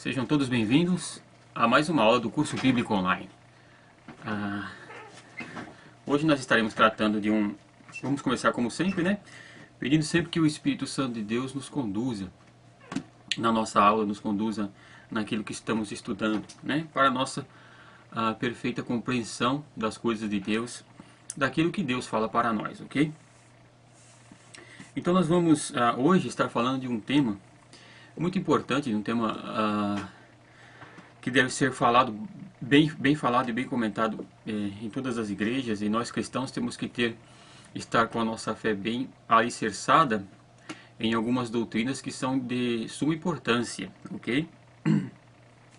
Sejam todos bem-vindos a mais uma aula do curso Bíblico Online. Hoje nós estaremos tratando de Vamos começar como sempre, né? Pedindo sempre que o Espírito Santo de Deus nos conduza na nossa aula, nos conduza naquilo que estamos estudando, né? Para a nossa perfeita compreensão das coisas de Deus, daquilo que Deus fala para nós, ok? Então nós vamos hoje estar falando de um tema muito importante, de um tema que deve ser falado, bem falado e bem comentado em todas as igrejas, e nós cristãos temos que estar com a nossa fé bem alicerçada em algumas doutrinas que são de suma importância, ok?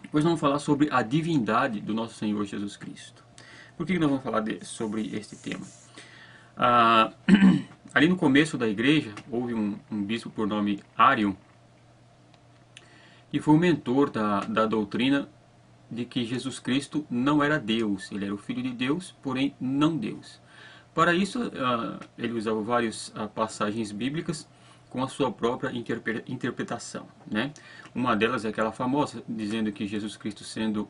Depois vamos falar sobre a divindade do nosso Senhor Jesus Cristo. Por que nós vamos falar sobre este tema? Ali no começo da igreja, houve um bispo por nome Ário, que foi o mentor da doutrina de que Jesus Cristo não era Deus. Ele era o Filho de Deus, porém não Deus. Para isso, ele usava várias passagens bíblicas com a sua própria interpretação, né? Uma delas é aquela famosa, dizendo que Jesus Cristo, sendo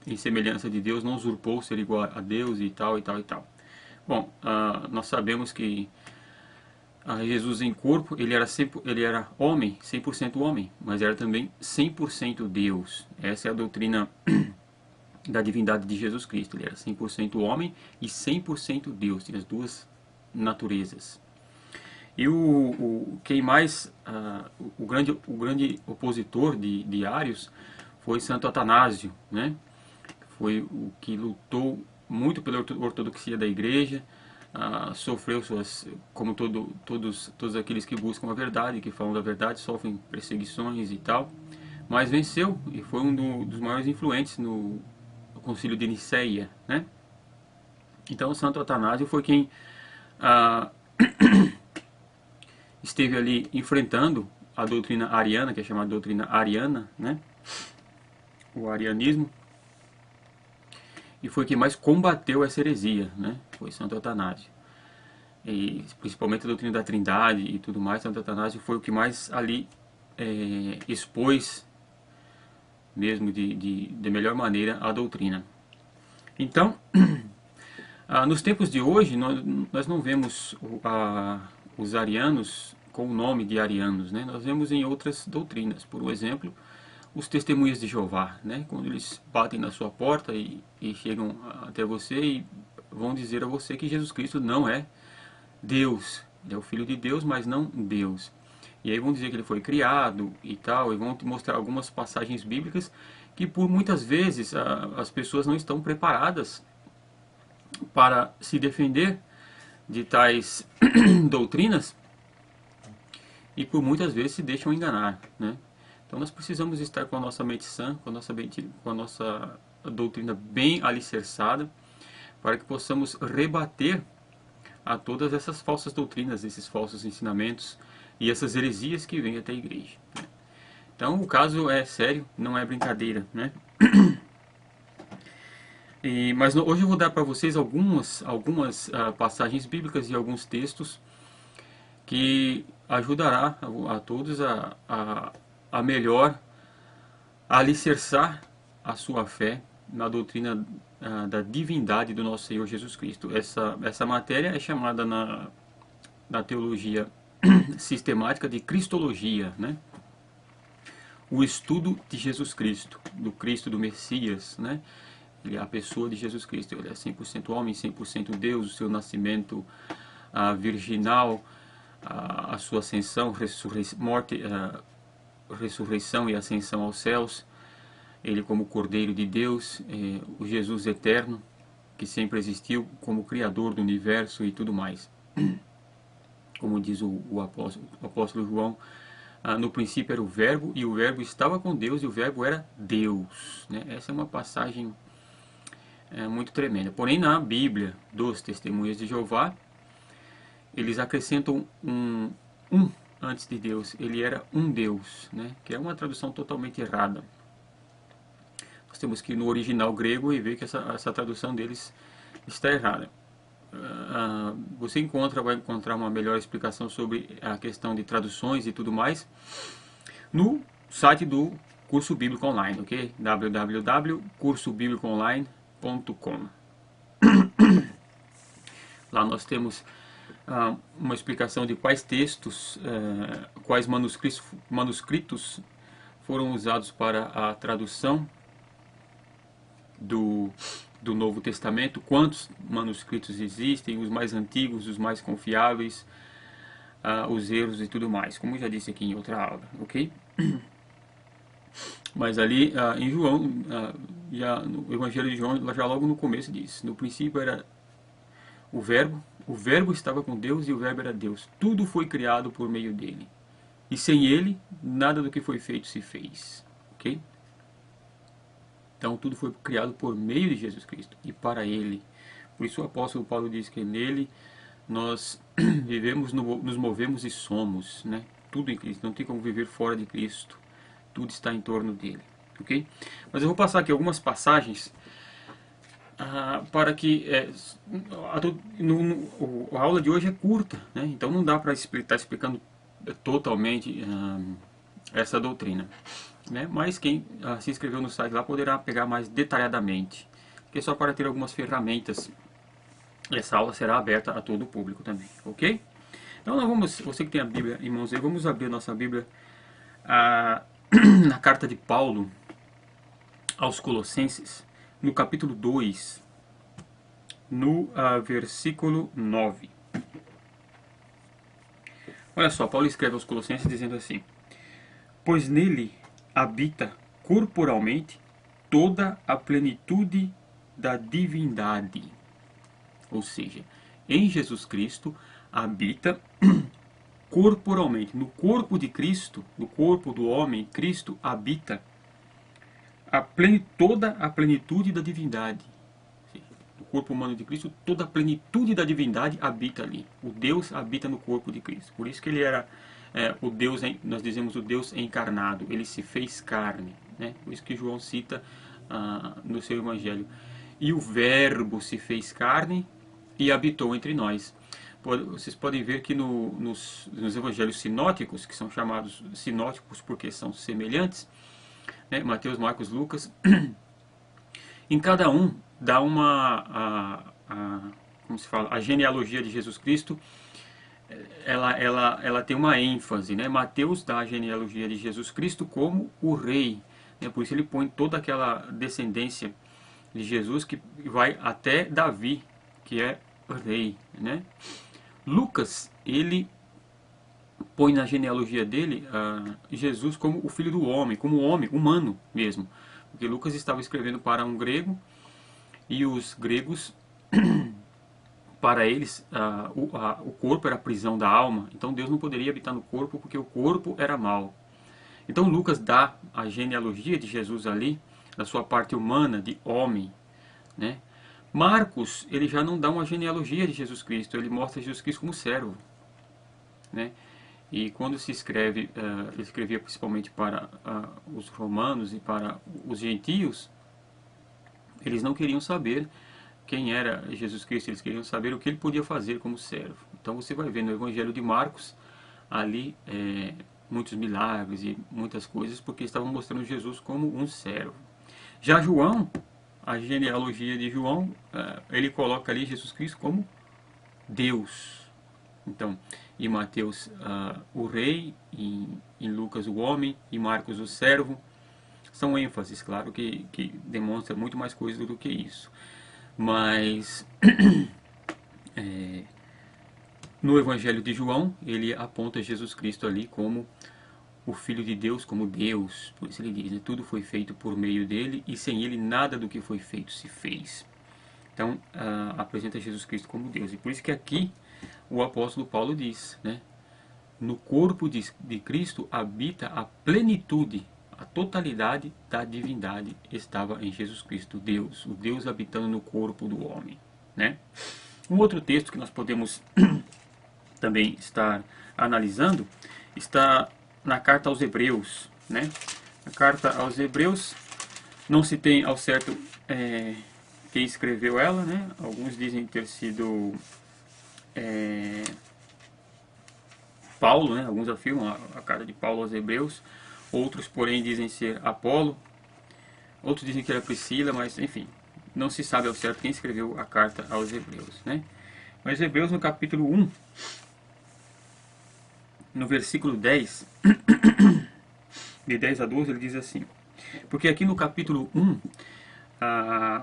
em semelhança de Deus, não usurpou ser igual a Deus e tal, e tal, e tal. Bom, nós sabemos que Jesus em corpo, ele era homem, 100% homem, mas era também 100% Deus. Essa é a doutrina da divindade de Jesus Cristo. Ele era 100% homem e 100% Deus, tinha as duas naturezas. E o grande opositor de Ários foi Santo Atanásio, né? Foi o que lutou muito pela ortodoxia da igreja, sofreu como todos aqueles que buscam a verdade, que falam da verdade, sofrem perseguições e tal, mas venceu e foi dos maiores influentes no Concílio de Nicéia, né? Então Santo Atanásio foi quem esteve ali enfrentando a doutrina ariana, que é chamada doutrina ariana, né? O arianismo, e foi quem mais combateu essa heresia, né? Foi Santo Atanásio. E principalmente a doutrina da Trindade e tudo mais, Santo Atanásio foi o que mais ali expôs mesmo de melhor maneira a doutrina. Então, nos tempos de hoje, nós não vemos os arianos com o nome de arianos, né? Nós vemos em outras doutrinas, por exemplo, os testemunhas de Jeová, né? Quando eles batem na sua porta e chegam até você e vão dizer a você que Jesus Cristo não é Deus, ele é o Filho de Deus, mas não Deus. E aí vão dizer que ele foi criado e tal, e vão te mostrar algumas passagens bíblicas que por muitas vezes as pessoas não estão preparadas para se defender de tais doutrinas e por muitas vezes se deixam enganar, né? Então nós precisamos estar com a nossa mente sã, com a nossa doutrina bem alicerçada, para que possamos rebater a todas essas falsas doutrinas, esses falsos ensinamentos e essas heresias que vêm até a igreja, né? Então o caso é sério, não é brincadeira, né? Mas hoje eu vou dar para vocês algumas passagens bíblicas e alguns textos que ajudará a todos a melhor alicerçar a sua fé na doutrina da divindade do nosso Senhor Jesus Cristo. Essa matéria é chamada na teologia sistemática de Cristologia, né? O estudo de Jesus Cristo, do Messias, né? Ele é a pessoa de Jesus Cristo. Ele é 100% homem, 100% Deus, o seu nascimento virginal, a sua ascensão, ressurreição e ascensão aos céus, ele como Cordeiro de Deus, o Jesus eterno, que sempre existiu como Criador do universo e tudo mais. Como diz o apóstolo João, no princípio era o Verbo, e o Verbo estava com Deus, e o Verbo era Deus, né? Essa é uma passagem muito tremenda. Porém, na Bíblia dos Testemunhas de Jeová, eles acrescentam um antes de Deus. Ele era um Deus, né? Que é uma tradução totalmente errada. Nós temos que ir no original grego e ver que essa tradução deles está errada. Você vai encontrar uma melhor explicação sobre a questão de traduções e tudo mais no site do curso bíblico online, ok? www.cursobiblicoonline.com. Lá nós temos uma explicação de quais textos, quais manuscritos foram usados para a tradução do Novo Testamento, quantos manuscritos existem, os mais antigos, os mais confiáveis, os erros e tudo mais, como eu já disse aqui em outra aula, ok? Mas ali em João, no Evangelho de João, já logo no começo diz: no princípio era o Verbo estava com Deus e o Verbo era Deus. Tudo foi criado por meio dele. E sem ele, nada do que foi feito se fez. Ok? Então tudo foi criado por meio de Jesus Cristo e para ele. Por isso o apóstolo Paulo diz que nele nós vivemos, nos movemos e somos, né? Tudo em Cristo. Não tem como viver fora de Cristo. Tudo está em torno dele. Ok? Mas eu vou passar aqui algumas passagens para que a aula de hoje é curta, né? Então não dá para estar explicando totalmente essa doutrina, né? Mas quem se inscreveu no site lá poderá pegar mais detalhadamente, que é só para ter algumas ferramentas. Essa aula será aberta a todo o público também, ok? Então nós vamos, você que tem a Bíblia em mãos aí, vamos abrir a nossa Bíblia na carta de Paulo aos Colossenses, no capítulo 2, no versículo 9. Olha só, Paulo escreve aos Colossenses dizendo assim: pois nele habita corporalmente toda a plenitude da divindade. Ou seja, em Jesus Cristo habita corporalmente, no corpo de Cristo, no corpo do homem, Cristo habita toda a plenitude da divindade. No corpo humano de Cristo, toda a plenitude da divindade habita ali. O Deus habita no corpo de Cristo. Por isso que ele era o Deus, nós dizemos o Deus encarnado. Ele se fez carne, né? Por isso que João cita no seu evangelho: e o Verbo se fez carne e habitou entre nós. Vocês podem ver que nos evangelhos sinóticos, que são chamados sinóticos porque são semelhantes, né? Mateus, Marcos, Lucas, em cada um dá como se fala, a genealogia de Jesus Cristo. Ela tem uma ênfase, né? Mateus dá a genealogia de Jesus Cristo como o rei, né? Por isso ele põe toda aquela descendência de Jesus que vai até Davi, que é rei, né? Lucas, ele põe na genealogia dele Jesus como o filho do homem, como homem, humano mesmo. Porque Lucas estava escrevendo para um grego, e os gregos, para eles, o corpo era a prisão da alma. Então Deus não poderia habitar no corpo porque o corpo era mau. Então Lucas dá a genealogia de Jesus ali, da sua parte humana, de homem, né? Marcos, ele já não dá uma genealogia de Jesus Cristo, ele mostra Jesus Cristo como servo, né? E quando se escreve, ele escrevia principalmente para os romanos e para os gentios, eles não queriam saber quem era Jesus Cristo, eles queriam saber o que ele podia fazer como servo. Então você vai ver no Evangelho de Marcos, ali muitos milagres e muitas coisas, porque estavam mostrando Jesus como um servo. Já João, a genealogia de João, ele coloca ali Jesus Cristo como Deus. Então, em Mateus o rei, em Lucas o homem, em Marcos o servo. São ênfases, claro, que demonstra muito mais coisas do que isso. Mas no Evangelho de João, ele aponta Jesus Cristo ali como o Filho de Deus, como Deus. Por isso ele diz, né, tudo foi feito por meio dele e sem ele nada do que foi feito se fez. Então apresenta Jesus Cristo como Deus. E por isso que aqui o apóstolo Paulo diz, né, no corpo de Cristo habita a plenitude, a totalidade da divindade estava em Jesus Cristo, Deus, o Deus habitando no corpo do homem, né? Um outro texto que nós podemos também estar analisando está na carta aos Hebreus, né? A carta aos Hebreus não se tem ao certo quem escreveu ela, né? Alguns dizem ter sido Paulo, né? Alguns afirmam a carta de Paulo aos Hebreus. Outros, porém, dizem ser Apolo. Outros dizem que era Priscila, mas enfim, não se sabe ao certo quem escreveu a carta aos Hebreus, né? Mas Hebreus, no capítulo 1, no versículo 10, de 10 a 12, ele diz assim: porque aqui no capítulo 1,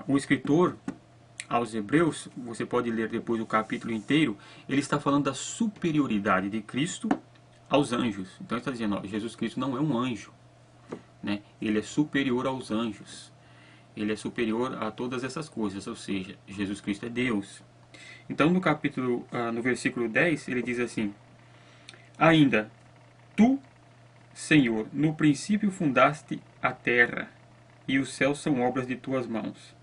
o escritor aos Hebreus, você pode ler depois o capítulo inteiro, ele está falando da superioridade de Cristo aos anjos. Então ele está dizendo, ó, Jesus Cristo não é um anjo, né? Ele é superior aos anjos. Ele é superior a todas essas coisas, ou seja, Jesus Cristo é Deus. Então no capítulo, no versículo 10, ele diz assim: ainda, tu, Senhor, no princípio fundaste a terra, e os céus são obras de tuas mãos.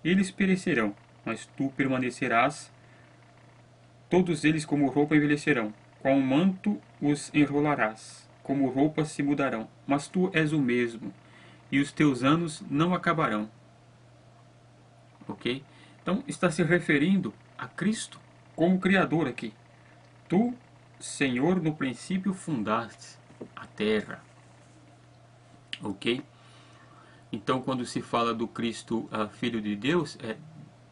Eles perecerão, mas tu permanecerás. Todos eles como roupa envelhecerão, com um manto os enrolarás, como roupas se mudarão. Mas tu és o mesmo, e os teus anos não acabarão. Ok? Então está se referindo a Cristo como Criador aqui. Tu, Senhor, no princípio fundaste a terra. Ok? Então quando se fala do Cristo, Filho de Deus,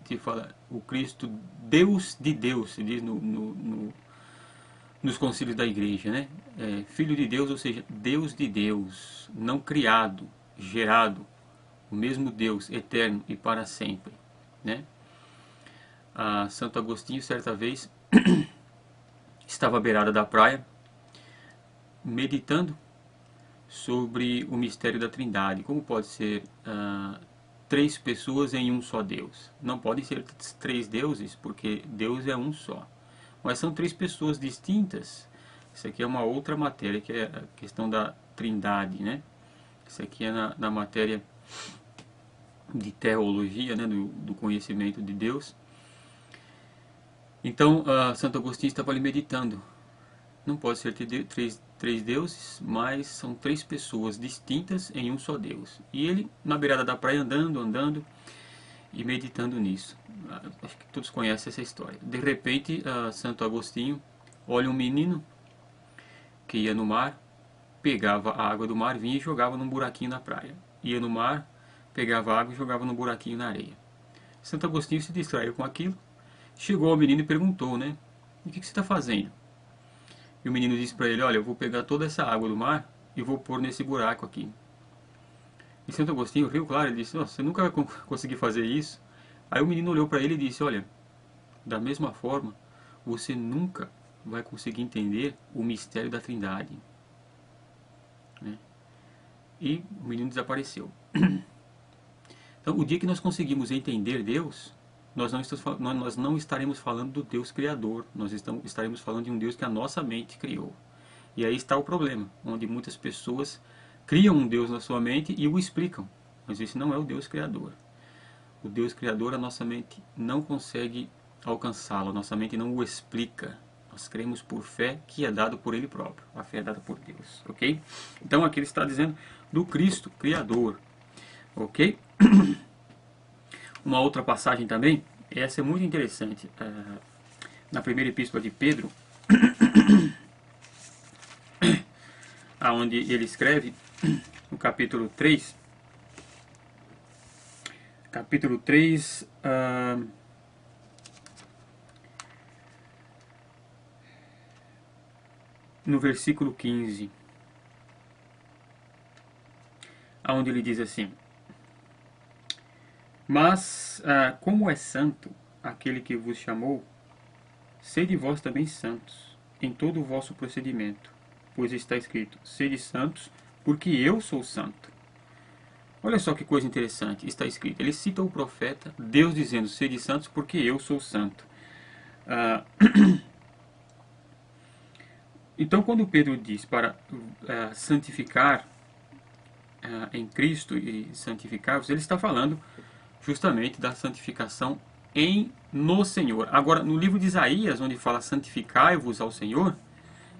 se fala o Cristo Deus de Deus, se diz nos concílios da igreja, né? Filho de Deus, ou seja, Deus de Deus, não criado, gerado, o mesmo Deus, eterno e para sempre, né? Santo Agostinho, certa vez, estava à beirada da praia, meditando sobre o mistério da Trindade. Como pode ser três pessoas em um só Deus? Não podem ser três deuses, porque Deus é um só. Mas são três pessoas distintas. Isso aqui é uma outra matéria, que é a questão da Trindade, né? Isso aqui é na matéria de teologia, né? do conhecimento de Deus. Então, Santo Agostinho estava ali meditando. Não pode ser três deuses, mas são três pessoas distintas em um só Deus. E ele, na beirada da praia, andando e meditando nisso. Acho que todos conhecem essa história. De repente, Santo Agostinho olha um menino que ia no mar, pegava a água do mar, vinha e jogava num buraquinho na praia. Ia no mar, pegava a água e jogava num buraquinho na areia. Santo Agostinho se distraiu com aquilo, chegou ao menino e perguntou, né? O que você está fazendo? E o menino disse para ele, olha, eu vou pegar toda essa água do mar e vou pôr nesse buraco aqui. E Santo Agostinho riu, claro, ele disse, você nunca vai conseguir fazer isso. Aí o menino olhou para ele e disse, olha, da mesma forma, você nunca vai conseguir entender o mistério da Trindade. Né? E o menino desapareceu. Então, o dia que nós conseguimos entender Deus, nós não estaremos falando do Deus Criador, nós estaremos falando de um Deus que a nossa mente criou. E aí está o problema, onde muitas pessoas criam um Deus na sua mente e o explicam, mas esse não é o Deus Criador. O Deus Criador, a nossa mente não consegue alcançá-lo, a nossa mente não o explica. Nós cremos por fé, que é dado por Ele próprio. A fé é dada por Deus, ok? Então aqui ele está dizendo do Cristo Criador, ok? Uma outra passagem também, essa é muito interessante, na primeira epístola de Pedro, onde ele escreve, no capítulo 3, no versículo 15, onde ele diz assim, mas como é santo aquele que vos chamou, sede vós também santos em todo o vosso procedimento, pois está escrito, sede santos, porque eu sou santo. Olha só que coisa interessante, está escrito, ele cita o profeta, Deus dizendo, sede santos, porque eu sou santo. Então quando Pedro diz para santificar em Cristo e santificar-vos, ele está falando justamente da santificação no Senhor. Agora, no livro de Isaías, onde fala santificai-vos ao Senhor,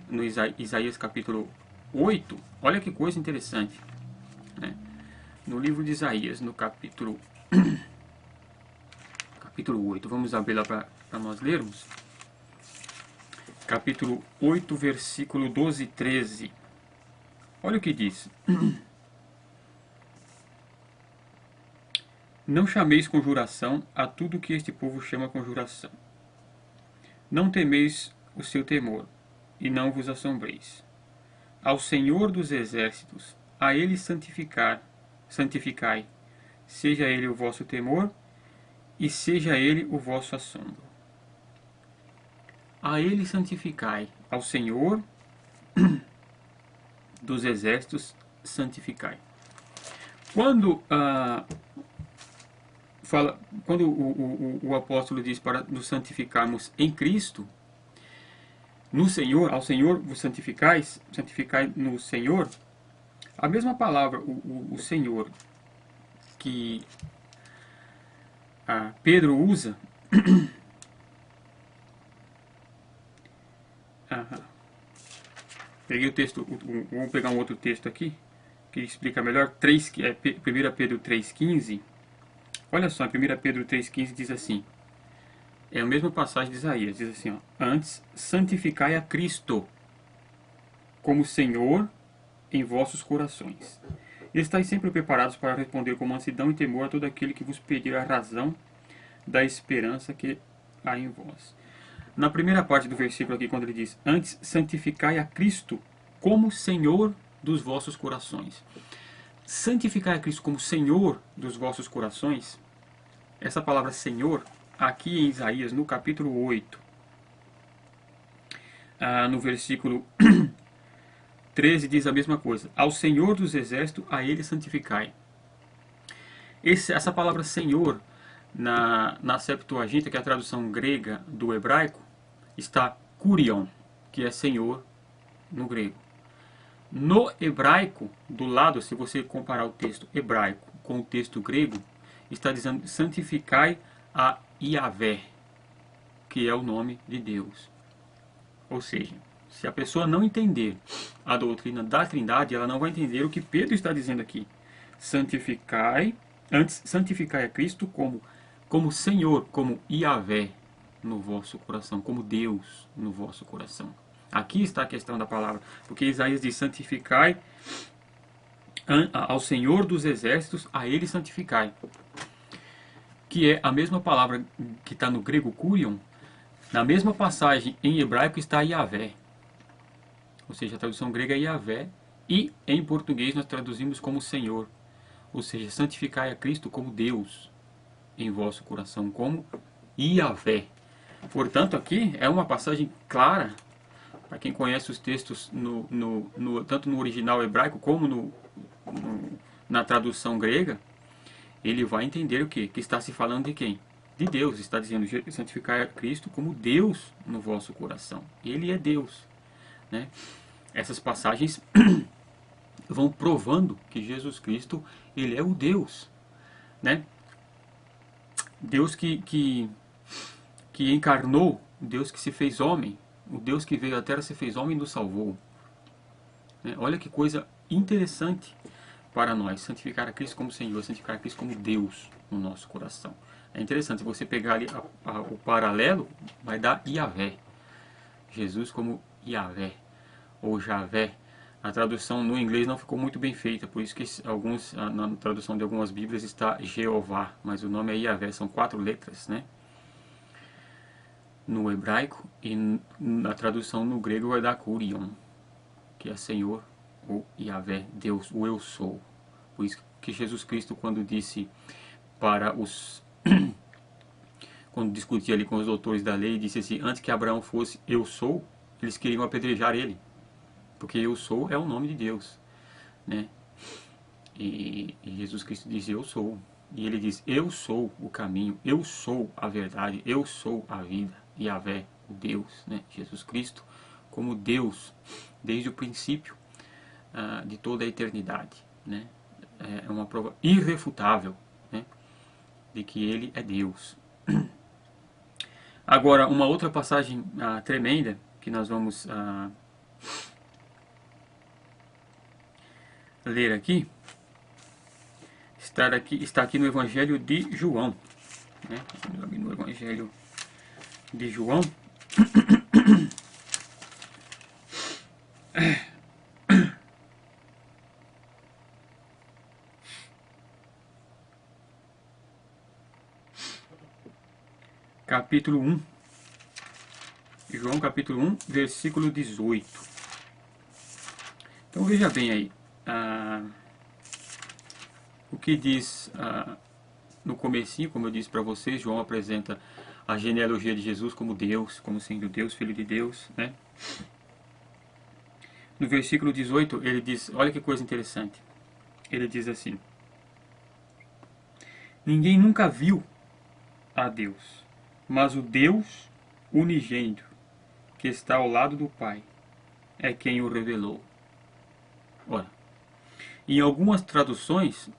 no Isaías capítulo 8, olha que coisa interessante, né? No livro de Isaías, no capítulo 8, vamos abrir lá para nós lermos. Capítulo 8, versículo 12 e 13. Olha o que diz. Não chameis conjuração a tudo que este povo chama conjuração. Não temeis o seu temor, e não vos assombreis. Ao Senhor dos exércitos, a ele santificai, seja ele o vosso temor, e seja ele o vosso assombro. A ele santificai, ao Senhor dos exércitos santificai. Quando o apóstolo diz para nos santificarmos em Cristo, no Senhor, ao Senhor vos santificais, santificai no Senhor, a mesma palavra, o Senhor, que Pedro usa, peguei o texto, vou pegar um outro texto aqui, que explica melhor, 1 Pedro 3,15, olha só, 1 Pedro 3,15 diz assim, é a mesma passagem de Isaías, diz assim, ó, antes santificai a Cristo como Senhor em vossos corações. E estáis sempre preparados para responder com mansidão e temor a todo aquele que vos pedir a razão da esperança que há em vós. Na primeira parte do versículo aqui, quando ele diz, antes santificai a Cristo como Senhor dos vossos corações. Santificai a Cristo como Senhor dos vossos corações, essa palavra Senhor, aqui em Isaías, no capítulo 8, no versículo 13, diz a mesma coisa. Ao Senhor dos exércitos, a ele santificai. Essa palavra Senhor, na Septuaginta, que é a tradução grega do hebraico, está Kurion, que é Senhor no grego. No hebraico, do lado, se você comparar o texto hebraico com o texto grego, está dizendo santificai a Yahvé, que é o nome de Deus. Ou seja, se a pessoa não entender a doutrina da Trindade, ela não vai entender o que Pedro está dizendo aqui. Santificai a Cristo como Senhor, como Yahvé no vosso coração, como Deus no vosso coração. Aqui está a questão da palavra, porque Isaías diz, santificai ao Senhor dos exércitos, a ele santificai. Que é a mesma palavra que está no grego Kurion, na mesma passagem em hebraico está Yahvé. Ou seja, a tradução grega é Yahvé, e em português nós traduzimos como Senhor. Ou seja, santificai a Cristo como Deus em vosso coração, como Yahvé. Portanto, aqui é uma passagem clara, para quem conhece os textos tanto no original hebraico como na tradução grega, ele vai entender o quê? Que está se falando de quem? De Deus. Está dizendo, santificar a Cristo como Deus no vosso coração. Ele é Deus, né? Essas passagens vão provando que Jesus Cristo, ele é o Deus, né? Deus que encarnou, Deus que se fez homem, o Deus que veio à Terra se fez homem e nos salvou. Olha que coisa interessante para nós, santificar a Cristo como Senhor, santificar a Cristo como Deus no nosso coração. É interessante, se você pegar ali o paralelo, vai dar Yahvé. Jesus como Yahvé, ou Javé. A tradução no inglês não ficou muito bem feita, por isso que na tradução de algumas bíblias está Jeová, mas o nome é Yahvé, são 4 letras, né? No hebraico, e na tradução no grego vai dar Kurion, que é Senhor, ou Yahvé, Deus, o Eu Sou. Por isso que Jesus Cristo, quando disse para os... quando discutia ali com os doutores da lei, disse assim, antes que Abraão fosse Eu Sou, eles queriam apedrejar ele, porque Eu Sou é o nome de Deus, né? E Jesus Cristo diz, eu sou. E ele diz, eu sou o caminho, eu sou a verdade, eu sou a vida. Yahvé, o Deus, né? Jesus Cristo como Deus, desde o princípio de toda a eternidade, né? É uma prova irrefutável, né? De que ele é Deus. Agora, uma outra passagem tremenda que nós vamos ler aqui, está aqui no Evangelho de João, né? No Evangelho de João, capítulo 1. João capítulo 1, versículo 18. Então veja bem aí. O que diz no comecinho, como eu disse para vocês, João apresenta a genealogia de Jesus como Deus, como sendo Deus, Filho de Deus, né? No versículo 18 ele diz, olha que coisa interessante. Ele diz assim: ninguém nunca viu a Deus, mas o Deus unigênito, que está ao lado do Pai, é quem o revelou. Ora, em algumas traduções,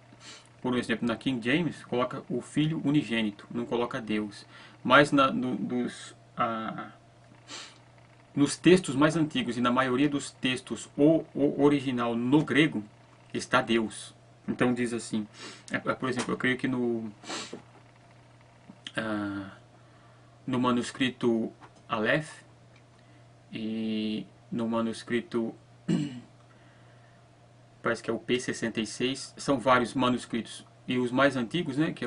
por exemplo, na King James, coloca o Filho unigênito, não coloca Deus. Mas nos textos mais antigos e na maioria dos textos, o original no grego, está Deus. Então diz assim, por exemplo, eu creio que no manuscrito Aleph e no manuscrito parece que é o P66, são vários manuscritos, e os mais antigos, né, que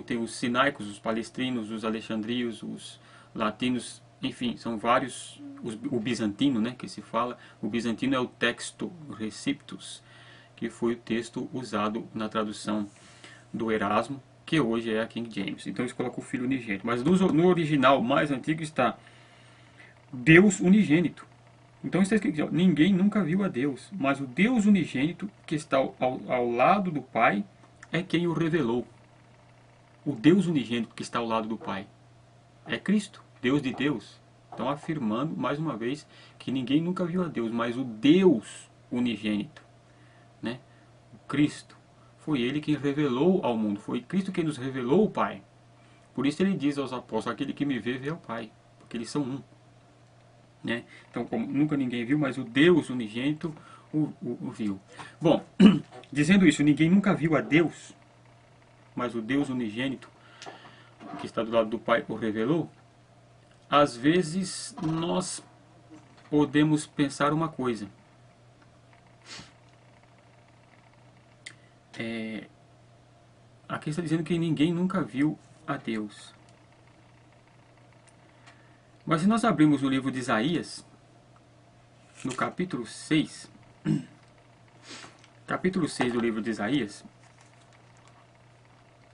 tem os sinaicos, os palestrinos, os alexandrios, os latinos, enfim, são vários, o bizantino, né, que se fala, o bizantino é o texto Receptus, que foi o texto usado na tradução do Erasmo, que hoje é a King James. Então eles colocam o Filho unigênito, mas no original mais antigo está Deus unigênito. Então está escrito, ninguém nunca viu a Deus, mas o Deus unigênito que está ao lado do Pai é quem o revelou. O Deus unigênito que está ao lado do Pai é Cristo, Deus de Deus. Então afirmando mais uma vez que ninguém nunca viu a Deus, mas o Deus unigênito, né? O Cristo, foi Ele quem revelou ao mundo, foi Cristo quem nos revelou o Pai. Por isso ele diz aos apóstolos, aquele que me vê, vê o Pai, porque eles são um. Né? Então, como nunca ninguém viu, mas o Deus unigênito o viu. Bom, dizendo isso, ninguém nunca viu a Deus, mas o Deus unigênito, que está do lado do Pai, o revelou. Às vezes, nós podemos pensar uma coisa. Aqui está dizendo que ninguém nunca viu a Deus. Mas se nós abrirmos o livro de Isaías, no capítulo 6, capítulo 6 do livro de Isaías,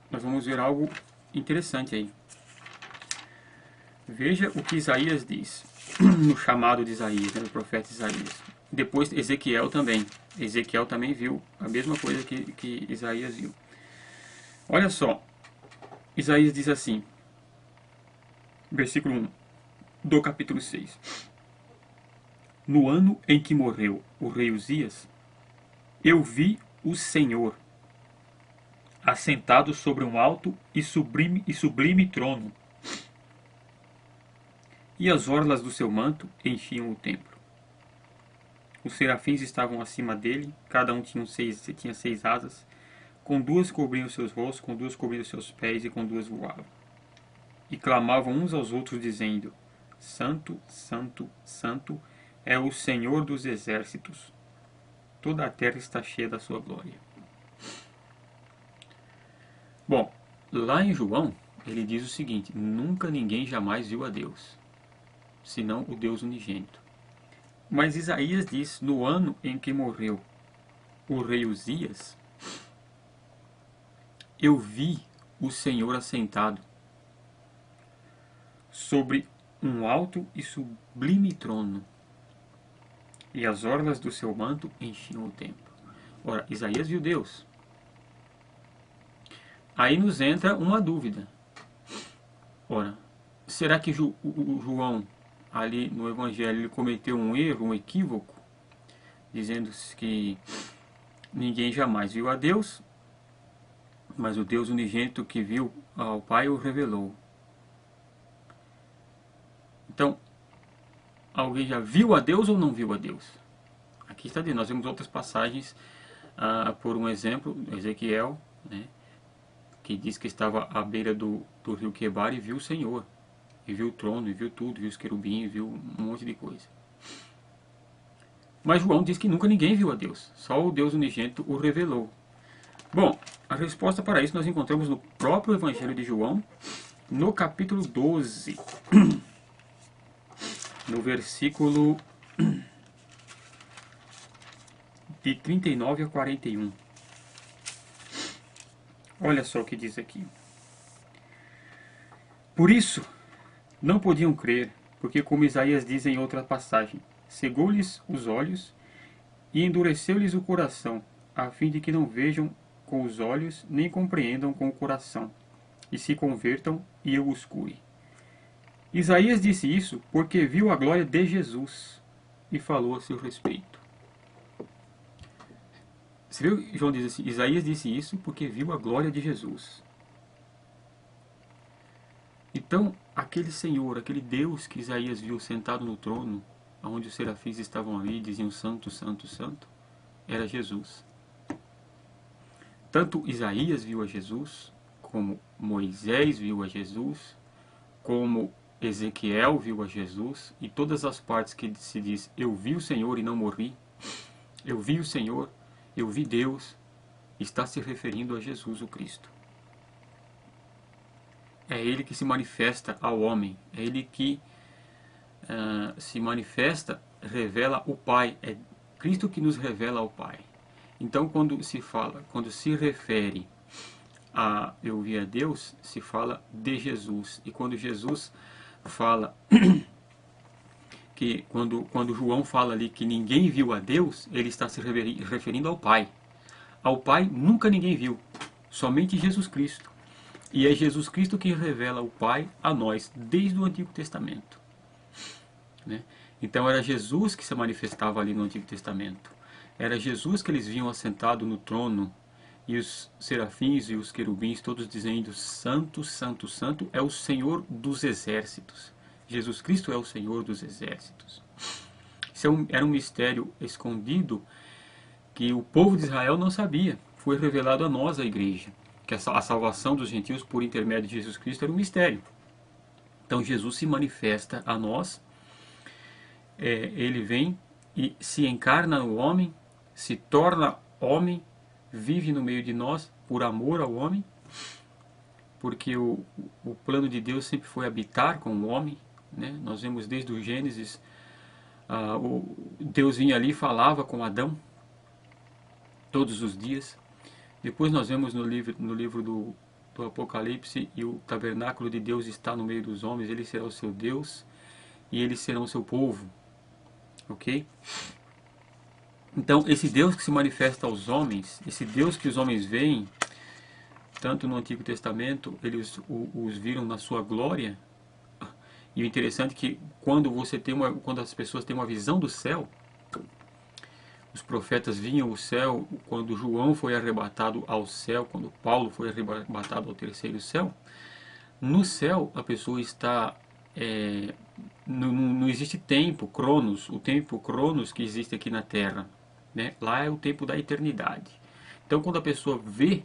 nós vamos ver algo interessante aí. Veja o que Isaías diz, no chamado de Isaías, né, do profeta Isaías. Depois Ezequiel também. Ezequiel também viu a mesma coisa que Isaías viu. Olha só, Isaías diz assim, versículo 1. Do capítulo 6. No ano em que morreu o rei Uzias, eu vi o Senhor assentado sobre um alto e sublime trono, e as orlas do seu manto enchiam o templo. Os serafins estavam acima dele, cada um tinha seis asas, com duas cobriam seus rostos, com duas cobriam seus pés e com duas voavam. E clamavam uns aos outros, dizendo: Santo, Santo, Santo é o Senhor dos exércitos. Toda a terra está cheia da sua glória. Bom, lá em João, ele diz o seguinte: nunca ninguém jamais viu a Deus, senão o Deus unigênito. Mas Isaías diz, no ano em que morreu o rei Uzias, eu vi o Senhor assentado sobre um alto e sublime trono, e as orlas do seu manto enchiam o templo. Ora, Isaías viu Deus. Aí nos entra uma dúvida. Ora, será que o João, ali no Evangelho, ele cometeu um erro, um equívoco, dizendo que ninguém jamais viu a Deus, mas o Deus unigênito que viu ao Pai o revelou? Então, alguém já viu a Deus ou não viu a Deus? Aqui está dizendo, nós vemos outras passagens, por um exemplo, Ezequiel, né, que diz que estava à beira do rio Quebar e viu o Senhor, e viu o trono, e viu tudo, viu os querubins, viu um monte de coisa. Mas João diz que nunca ninguém viu a Deus, só o Deus unigênito o revelou. Bom, a resposta para isso nós encontramos no próprio Evangelho de João, no capítulo 12, no versículo de 39 a 41. Olha só o que diz aqui. Por isso, não podiam crer, porque como Isaías diz em outra passagem, cegou-lhes os olhos e endureceu-lhes o coração, a fim de que não vejam com os olhos, nem compreendam com o coração, e se convertam e eu os cure. Isaías disse isso porque viu a glória de Jesus e falou a seu respeito. Você viu? João diz assim, Isaías disse isso porque viu a glória de Jesus. Então, aquele Senhor, aquele Deus que Isaías viu sentado no trono, onde os serafins estavam ali e diziam santo, santo, santo, era Jesus. Tanto Isaías viu a Jesus, como Moisés viu a Jesus, como Ezequiel viu a Jesus, e todas as partes que se diz, eu vi o Senhor e não morri, eu vi o Senhor, eu vi Deus, está se referindo a Jesus o Cristo. É Ele que se manifesta ao homem, é Ele que se manifesta, revela o Pai, é Cristo que nos revela ao Pai. Então quando se refere a eu vi a Deus, se fala de Jesus. E quando Jesus fala que quando João fala ali que ninguém viu a Deus, ele está se referindo ao Pai. Ao Pai nunca ninguém viu, somente Jesus Cristo. E é Jesus Cristo quem revela o Pai a nós, desde o Antigo Testamento. Né? Então era Jesus que se manifestava ali no Antigo Testamento. Era Jesus que eles viam assentado no trono, e os serafins e os querubins todos dizendo, santo, santo, santo é o Senhor dos exércitos. Jesus Cristo é o Senhor dos exércitos. Isso era um mistério escondido que o povo de Israel não sabia. Foi revelado a nós, a igreja, que a salvação dos gentios por intermédio de Jesus Cristo era um mistério. Então Jesus se manifesta a nós, ele vem e se encarna no homem, se torna homem, vive no meio de nós por amor ao homem, porque o plano de Deus sempre foi habitar com o homem, né? Nós vemos desde o Gênesis, Deus vinha ali e falava com Adão todos os dias. Depois nós vemos no livro do Apocalipse, e o tabernáculo de Deus está no meio dos homens, ele será o seu Deus e eles serão o seu povo. Ok? Então esse Deus que se manifesta aos homens, esse Deus que os homens veem, tanto no Antigo Testamento, eles os viram na sua glória. E o interessante é que quando as pessoas têm uma visão do céu, os profetas viam o céu, quando João foi arrebatado ao céu, quando Paulo foi arrebatado ao terceiro céu, no céu a pessoa está, não existe tempo, cronos, o tempo cronos que existe aqui na Terra, né? Lá é o tempo da eternidade. Então quando a pessoa vê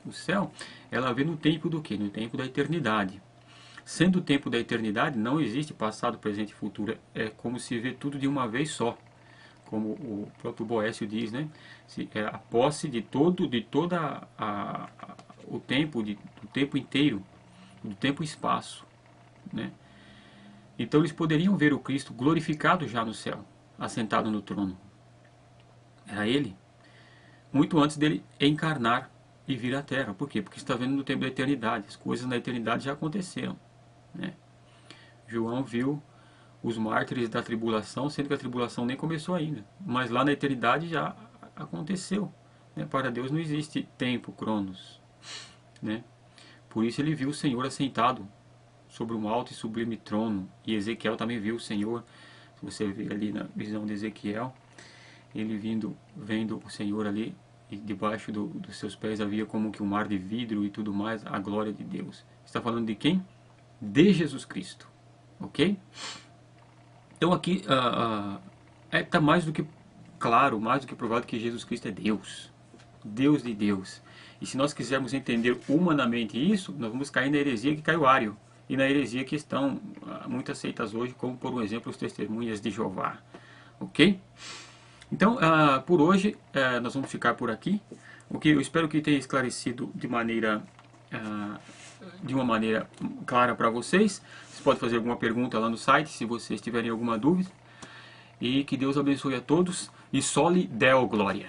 o céu, ela vê no tempo do quê? No tempo da eternidade. Sendo o tempo da eternidade, não existe passado, presente e futuro. É como se vê tudo de uma vez só. Como o próprio Boécio diz, né? É a posse de todo o tempo, do tempo inteiro, do tempo e espaço, né? Então eles poderiam ver o Cristo glorificado já no céu, assentado no trono. Era ele, muito antes dele encarnar e vir à Terra. Por quê? Porque está vendo no tempo da eternidade. As coisas na eternidade já aconteceram, né? João viu os mártires da tribulação, sendo que a tribulação nem começou ainda, mas lá na eternidade já aconteceu, né? Para Deus não existe tempo, cronos, né? Por isso ele viu o Senhor assentado sobre um alto e sublime trono, e Ezequiel também viu o Senhor. Se você vê ali na visão de Ezequiel, ele vendo o Senhor ali, e debaixo dos seus pés havia como que um mar de vidro e tudo mais, a glória de Deus. Está falando de quem? De Jesus Cristo, ok? Então aqui está mais do que claro, mais do que provado que Jesus Cristo é Deus, Deus de Deus. E se nós quisermos entender humanamente isso, nós vamos cair na heresia que caiu Ário, e na heresia que estão muito aceitas hoje, como por exemplo os testemunhas de Jeová, ok? Então por hoje nós vamos ficar por aqui, ok? Eu espero que tenha esclarecido de maneira de uma maneira clara para vocês. Vocês podem fazer alguma pergunta lá no site, se vocês tiverem alguma dúvida. E que Deus abençoe a todos e só lhe dê a glória.